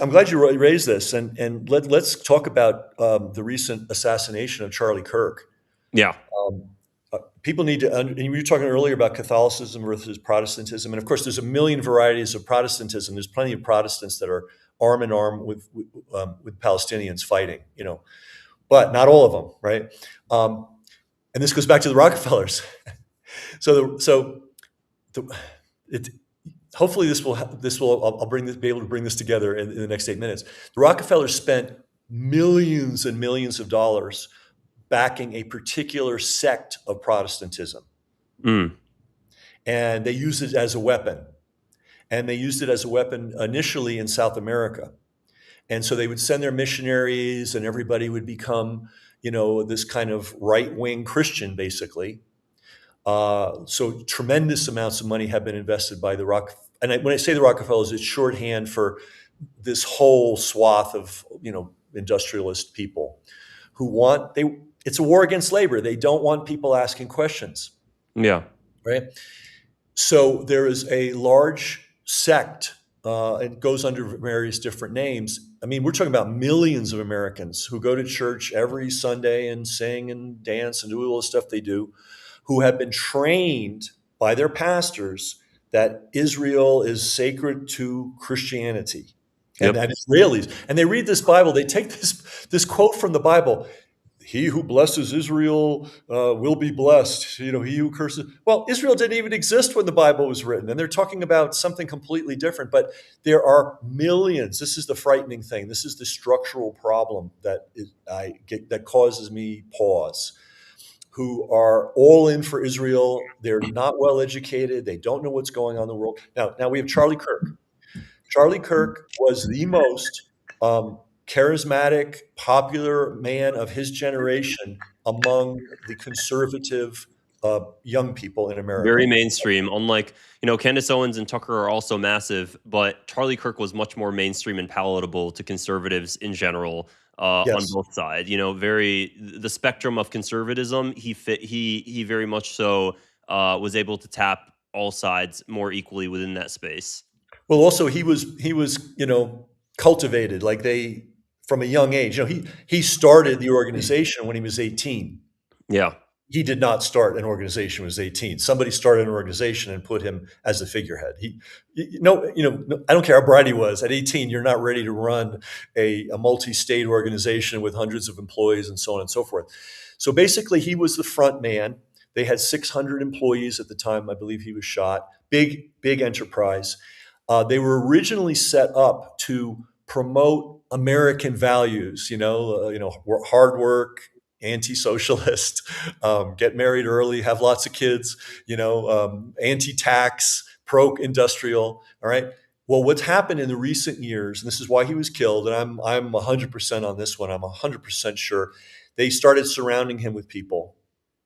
I'm glad you raised this, and let's talk about the recent assassination of Charlie Kirk. Yeah. Um, People need to. And you were talking earlier about Catholicism versus Protestantism, and of course, there's a million varieties of Protestantism. There's plenty of Protestants that are arm in arm with Palestinians fighting, but not all of them, right? Um, and this goes back to the Rockefellers. So it, hopefully I'll be able to bring this together in the next 8 minutes. The Rockefellers spent millions and millions of dollars backing a particular sect of Protestantism, Mm. and they used it as a weapon. And they used it as a weapon initially in South America. And so they would send their missionaries, and everybody would become, this kind of right-wing Christian, basically. So tremendous amounts of money have been invested by the when I say the Rockefellers, it's shorthand for this whole swath of industrialist people who it's a war against labor. They don't want people asking questions, Yeah. right? So there is a large sect. It goes under various different names. I mean, we're talking about millions of Americans who go to church every Sunday and sing and dance and do all the stuff they do, who have been trained by their pastors that Israel is sacred to Christianity and Yep. that Israelis. And they read this Bible, they take this quote from the Bible: "He who blesses Israel will be blessed. He who curses." Well, Israel didn't even exist when the Bible was written, and they're talking about something completely different. But there are millions. This is the frightening thing. This is the structural problem that causes me pause. Who are all in for Israel. They're not well educated. They don't know what's going on in the world. Now we have Charlie Kirk. Charlie Kirk was the most charismatic, popular man of his generation among the conservative young people in America. Very mainstream. Unlike, Candace Owens and Tucker are also massive, but Charlie Kirk was much more mainstream and palatable to conservatives in general, on Yes. both sides. Very the spectrum of conservatism. He very much so was able to tap all sides more equally within that space. Well, also he was cultivated like they from a young age. He started the organization when he was 18. Yeah. He did not start an organization when he was 18. Somebody started an organization and put him as the figurehead. I don't care how bright he was. At 18, you're not ready to run a multi-state organization with hundreds of employees and so on and so forth. So basically, he was the front man. They had 600 employees at the time. I believe he was shot. Big enterprise. They were originally set up to promote American values. Hard work, anti-socialist, get married early, have lots of kids, anti-tax, pro-industrial. All right. Well, what's happened in the recent years, and this is why he was killed, and I'm 100% on this one. I'm 100% sure they started surrounding him with people.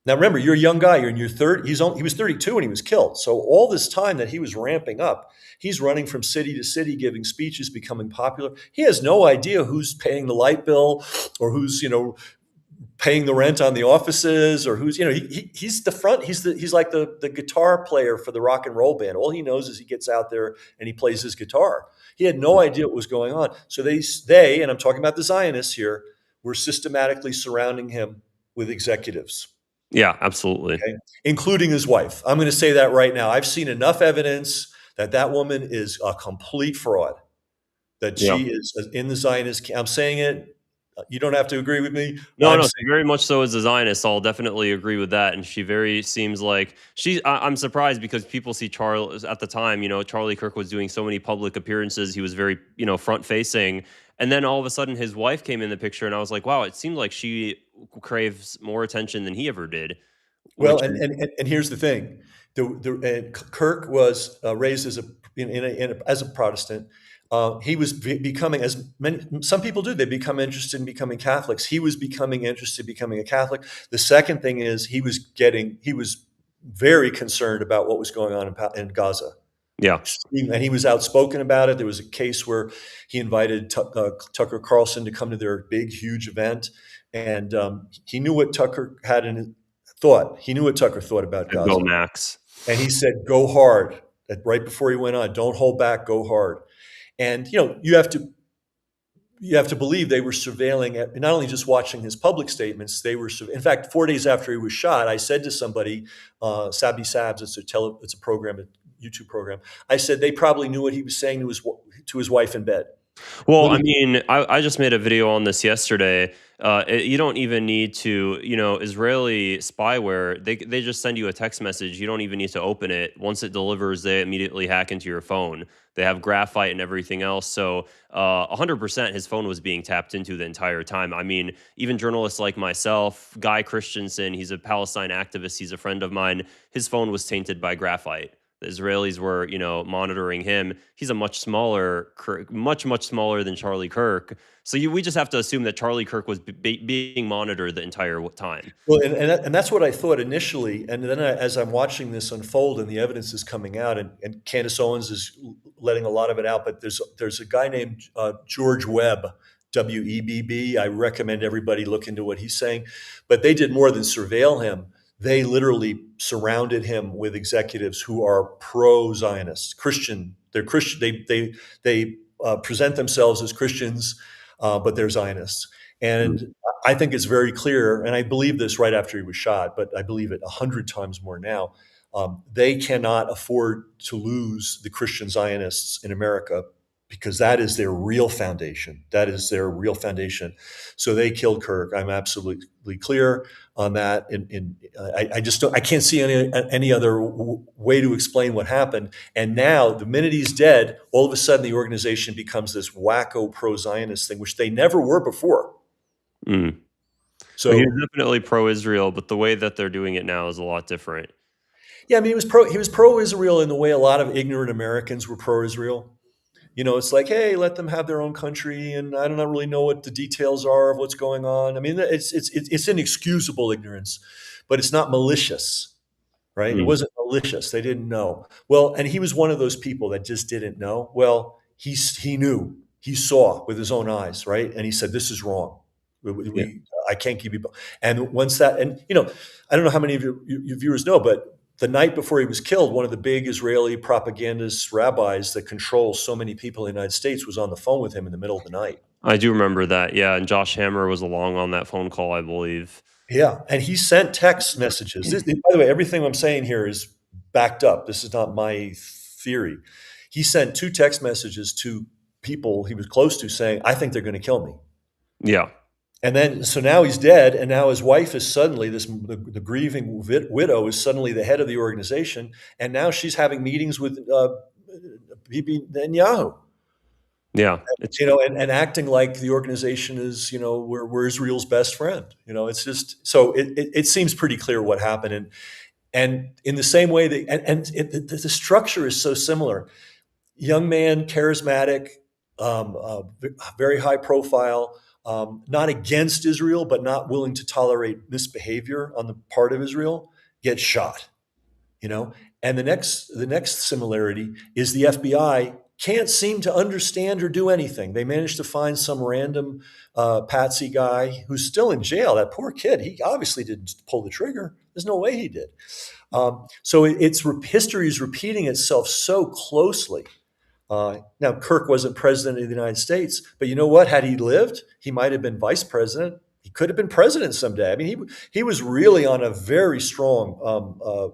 Now, remember, you're a young guy. You're in your third. He was 32 when he was killed. So all this time that he was ramping up, he's running from city to city, giving speeches, becoming popular. He has no idea who's paying the light bill or who's paying the rent on the offices, or who's he's the front. He's like the guitar player for the rock and roll band. All he knows is he gets out there and he plays his guitar. He had no idea what was going on. So they and I'm talking about the Zionists here, were systematically surrounding him with executives. Yeah, absolutely. Okay, including his wife. I'm going to say that right now. I've seen enough evidence that woman is a complete fraud. That Yeah. she is in the Zionist. I'm saying it. You don't have to agree with me. No, I'm no, she saying. very much so is a Zionist. I'll definitely agree with that. And she very seems like I'm surprised because people see Charles at the time. Charlie Kirk was doing so many public appearances. He was very, front facing. And then all of a sudden, his wife came in the picture, and I was like, wow, it seemed like she craves more attention than he ever did. Well, Which and here's the thing: Kirk was raised as as a Protestant. He was becoming, as many some people do, they become interested in becoming Catholics. He was becoming interested in becoming a Catholic. The second thing is he was very concerned about what was going on in Gaza. yeah, And he was outspoken about it. There was a case where he invited Tucker Carlson to come to their big, huge event, and he knew what Tucker had in thought. He knew what Tucker thought about go Gaza, Max. and he said, "Go hard." Right before he went on, don't hold back, go hard. And you have to you have to believe they were surveilling, not only just watching his public statements, they were, in fact, 4 days after he was shot, I said to somebody, Sabby Sabs, it's a program, a YouTube program. I said they probably knew what he was saying to his wife in bed. Well, What I was, mean, I just made a video on this yesterday. You don't even need to, Israeli spyware. They just send you a text message. You don't even need to open it. Once it delivers, they immediately hack into your phone. They have graphite and everything else. So, 100%, his phone was being tapped into the entire time. I mean, even journalists like myself, Guy Christensen, he's a Palestine activist. He's a friend of mine. His phone was tainted by graphite. The Israelis were, monitoring him. He's a much smaller, much smaller than Charlie Kirk. So we just have to assume that Charlie Kirk was being monitored the entire time. well, and that's what I thought initially. And then as I'm watching this unfold and the evidence is coming out, and Candace Owens is letting a lot of it out, but there's a guy named George Webb, Webb. I recommend everybody look into what he's saying. But they did more than surveil him. They literally surrounded him with executives who are pro-Zionist, Christian. They're Christian. They present themselves as Christians, but they're Zionists. Mm. And I think it's very clear, and I believe this right after he was shot, but I believe it 100 times more now. They cannot afford to lose the Christian Zionists in America because that is their real foundation. That is their real foundation. So they killed Kirk. I'm absolutely clear on that. I just don't. I can't see any other way to explain what happened. And now, the minute he's dead, all of a sudden the organization becomes this wacko pro-Zionist thing, which they never were before. Mm. Well, he was So definitely pro-Israel, but the way that they're doing it now is a lot different. yeah, I mean, he was pro-Israel in the way a lot of ignorant Americans were pro-Israel. It's like, hey, let them have their own country, and I don't really know what the details are of what's going on. I mean, it's inexcusable ignorance, but it's not malicious, right? It Mm. wasn't malicious. They didn't know. Well, and he was one of those people that just didn't know. Well, he knew, he saw with his own eyes, right? And he said, "This is wrong. Yeah. I can't keep you." And once that, and I don't know how many of your viewers know, but the night before he was killed, one of the big Israeli propagandist rabbis that controls so many people in the United States was on the phone with him in the middle of the night. I do remember that. Yeah, and Josh Hammer was along on that phone call, I believe. Yeah, and he sent text messages. By the way, everything I'm saying here is backed up. This is not my theory. He sent two text messages to people he was close to saying, "I think they're going to kill me." Yeah. And then, so now he's dead, and now his wife is suddenly the grieving widow is suddenly the head of the organization, and now she's having meetings with Bibi Netanyahu, Yeah. It's and acting like the organization is, we're Israel's best friend. It's just so it seems pretty clear what happened, and in the same way that the structure is so similar. Young man, charismatic, very high profile, not against Israel, but not willing to tolerate misbehavior on the part of Israel, gets shot. You know, and the next similarity is the FBI can't seem to understand or do anything. They managed to find some random patsy guy who's still in jail. That poor kid. He obviously didn't pull the trigger. There's no way he did. So history is repeating itself so closely. Now, Kirk wasn't president of the United States, but you know what? Had he lived, he might have been vice president. He could have been president someday. I mean, he was really on a very strong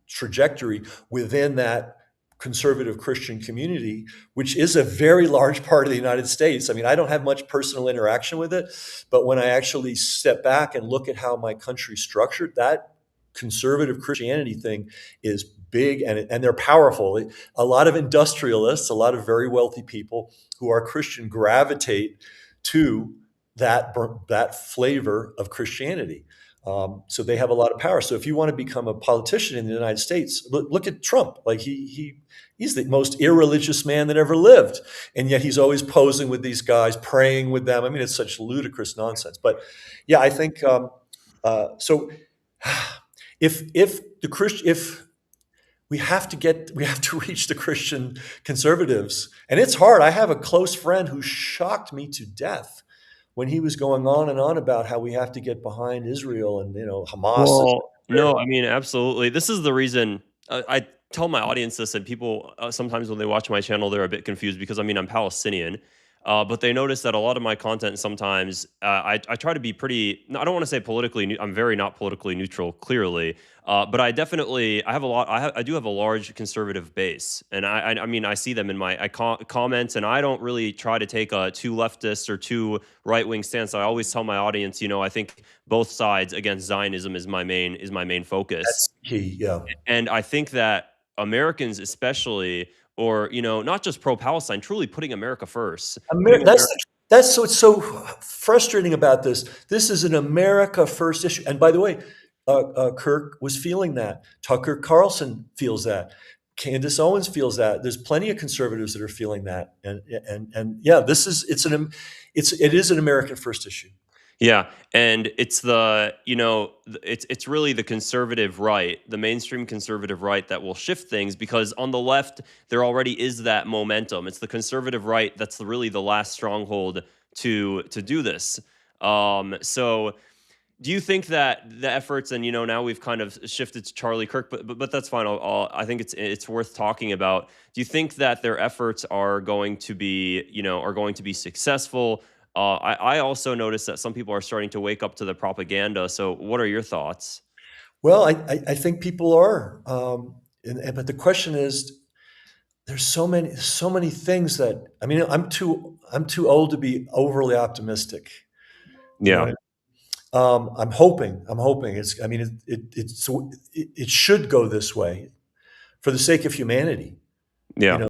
trajectory within that conservative Christian community, which is a very large part of the United States. I mean, I don't have much personal interaction with it, but when I actually step back and look at how my country's structured, that conservative Christianity thing is big, and they're powerful. A lot of industrialists, a lot of very wealthy people who are Christian gravitate to that flavor of Christianity. So they have a lot of power. So if you want to become a politician in the United States, look at Trump. Like he's the most irreligious man that ever lived, and yet he's always posing with these guys, praying with them. I mean, it's such ludicrous nonsense. But yeah, I think so. If we have to reach the Christian conservatives, and it's hard. I have a close friend who shocked me to death when he was going on and on about how we have to get behind Israel and Hamas. Well, no, I mean, absolutely. This is the reason I tell my audience this, and people sometimes when they watch my channel, they're a bit confused because I mean, I'm Palestinian. But they notice that a lot of my content sometimes I try to be pretty. I don't want to say politically. I'm very not politically neutral, clearly. But I definitely I have a lot. I do have a large conservative base, and I mean I see them in my comments, and I don't really try to take a too leftist or too right wing stance. I always tell my audience, I think both sides against Zionism is my main focus. That's key. Yeah. And I think that Americans, especially, or not just pro-Palestine, truly putting America first, Amer putting America. that's what's so frustrating about this. This is an America first issue. And by the way, Kirk was feeling that. Tucker Carlson feels that. Candace Owens feels that. There's plenty of conservatives that are feeling that. And yeah, it is an American first issue. Yeah, and it's really the conservative right, the mainstream conservative right that will shift things because on the left there already is that momentum. It's the conservative right that's really the last stronghold to do this. So do you think that the efforts, and now we've kind of shifted to Charlie Kirk, but that's fine. I think it's worth talking about. Do you think that their efforts are going to be successful? I also noticed that some people are starting to wake up to the propaganda. So, what are your thoughts? Well, I think people are. But the question is, there's so many things that I mean, I'm too old to be overly optimistic. You Yeah, know, I'm hoping I mean, it should go this way for the sake of humanity. You yeah. know,